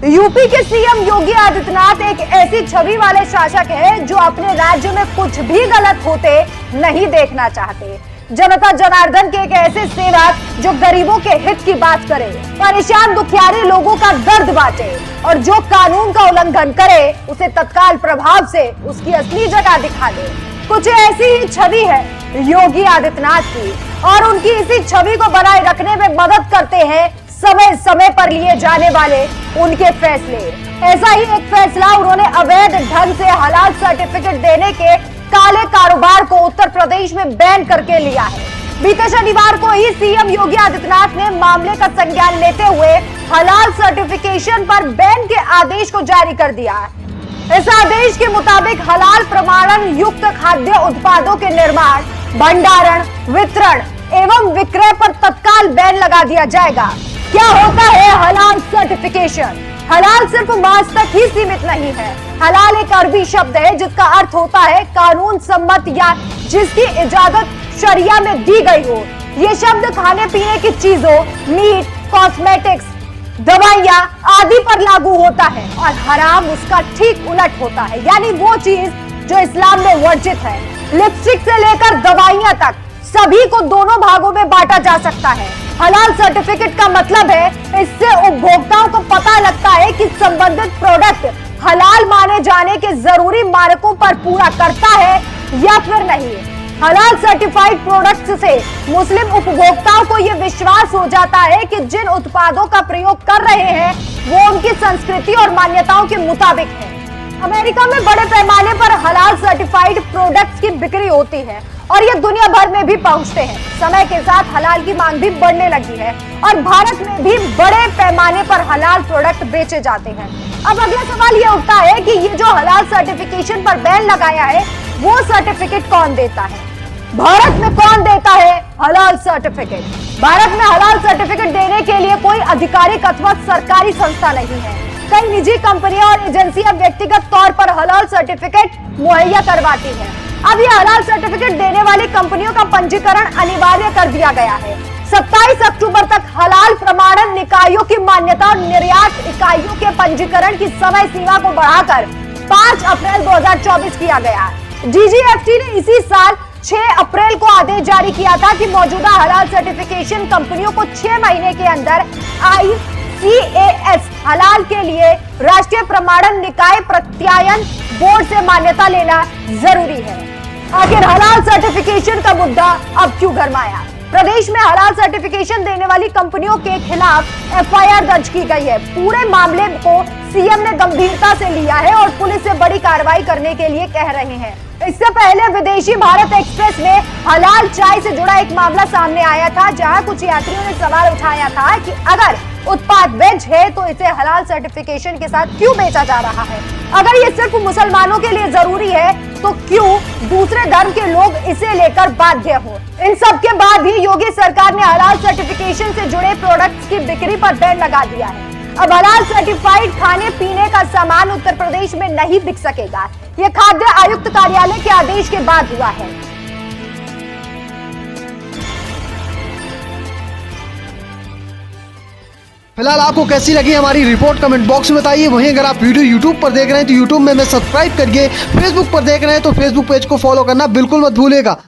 UP के CM Yogi Adityanath एक ऐसी छवि वाले शासक हैं जो अपने राज्य में कुछ भी गलत होते नहीं देखना चाहते। जनता जनार्दन के एक ऐसे सेवक जो गरीबों के हित की बात करे, परेशान दुखियारे लोगों का दर्द बांटे और जो कानून का उल्लंघन करे उसे तत्काल प्रभाव से उसकी असली जगह दिखा दे। कुछ ऐसी ही छवि है योगी आदित्यनाथ की और उनकी इसी छवि को बनाए रखने में मदद करते हैं समय समय पर लिए जाने वाले उनके फैसले। ऐसा ही एक फैसला उन्होंने अवैध ढंग से हलाल सर्टिफिकेट देने के काले कारोबार को उत्तर प्रदेश में बैन करके लिया है। बीते शनिवार को ही सीएम योगी आदित्यनाथ ने मामले का संज्ञान लेते हुए हलाल सर्टिफिकेशन पर बैन के आदेश को जारी कर दिया है। इस आदेश के मुताबिक हलाल प्रमाणन युक्त खाद्य उत्पादों के निर्माण, भंडारण, वितरण एवं विक्रय पर तत्काल बैन लगा दिया जाएगा। क्या होता है हलाल सर्टिफिकेशन? हलाल सिर्फ मांस तक ही सीमित नहीं है। हलाल एक अरबी शब्द है जिसका अर्थ होता है कानून सम्मत या जिसकी इजाजत शरिया में दी गई हो। ये शब्द खाने पीने की चीजों, मीट, कॉस्मेटिक्स, दवाइयां आदि पर लागू होता है और हराम उसका ठीक उलट होता है, यानी वो चीज जो इस्लाम में वर्जित है। लिपस्टिक से लेकर दवाइयां तक सभी को दोनों भागों में बांटा जा सकता है। हलाल सर्टिफिकेट का मतलब है इससे उपभोक्ताओं को पता लगता है कि संबंधित प्रोडक्ट हलाल माने जाने के जरूरी मानकों पर पूरा करता है या फिर नहीं। हलाल सर्टिफाइड प्रोडक्ट्स से मुस्लिम उपभोक्ताओं को यह विश्वास हो जाता है कि जिन उत्पादों का प्रयोग कर रहे हैं वो उनकी संस्कृति और मान्यताओं के मुताबिक है। अमेरिका में बड़े पैमाने पर हलाल सर्टिफाइड प्रोडक्ट्स की बिक्री होती है और ये दुनिया भर में भी पहुंचते हैं। समय के साथ हलाल की मांग भी बढ़ने लगी है और भारत में भी बड़े पैमाने पर हलाल प्रोडक्ट बेचे जाते हैं। अब अगला सवाल ये उठता है कि ये जो हलाल सर्टिफिकेशन पर बैन लगाया है वो सर्टिफिकेट कौन देता है? भारत में कौन देता है हलाल सर्टिफिकेट? भारत में हलाल सर्टिफिकेट देने के लिए कोई आधिकारिक अथवा सरकारी संस्था नहीं है। कई निजी कंपनियां और एजेंसियां व्यक्तिगत तौर पर हलाल सर्टिफिकेट मुहैया करवाती हैं। अब यह हलाल सर्टिफिकेट देने वाली कंपनियों का पंजीकरण अनिवार्य कर दिया गया है। 27 अक्टूबर तक हलाल प्रमाणन निकायों की मान्यता और निर्यात इकाइयों के पंजीकरण की समय सीमा को बढ़ाकर 5 अप्रैल 2024 किया गया। डीजीएफटी ने इसी साल 6 अप्रैल को आदेश जारी किया था कि मौजूदा हलाल सर्टिफिकेशन कंपनियों को 6 महीने के अंदर ICAS हलाल के लिए राष्ट्रीय प्रमाणन निकाय प्रत्यायन बोर्ड से मान्यता लेना जरूरी है। आखिर हलाल सर्टिफिकेशन का मुद्दा अब क्यों गरमाया? प्रदेश में हलाल सर्टिफिकेशन देने वाली कंपनियों के खिलाफ FIR दर्ज की गई है। पूरे मामले को सीएम ने गंभीरता से लिया है और पुलिस से बड़ी कार्रवाई करने के लिए कह रहे हैं। इससे पहले विदेशी भारत एक्सप्रेस में हलाल चाय से जुड़ा एक मामला सामने आया था, जहां कुछ यात्रियों ने सवाल उठाया था कि अगर उत्पाद वेज है तो इसे हलाल सर्टिफिकेशन के साथ क्यों बेचा जा रहा है? अगर ये सिर्फ मुसलमानों के लिए जरूरी है तो क्यों दूसरे धर्म के लोग इसे लेकर बाध्य हो? इन सब के बाद ही योगी सरकार ने हलाल सर्टिफिकेशन से जुड़े प्रोडक्ट्स की बिक्री पर बैन लगा दिया है। अब हलाल सर्टिफाइड खाने पीने का सामान उत्तर प्रदेश में नहीं बिक सकेगा। यह खाद्य आयुक्त कार्यालय के आदेश के बाद हुआ है। फिलहाल आपको कैसी लगी हमारी रिपोर्ट कमेंट बॉक्स में बताइए। वहीं अगर आप वीडियो यूट्यूब पर देख रहे हैं तो यूट्यूब में सब्सक्राइब करिए। फेसबुक पर देख रहे हैं तो फेसबुक पेज को फॉलो करना बिल्कुल मत भूलिएगा।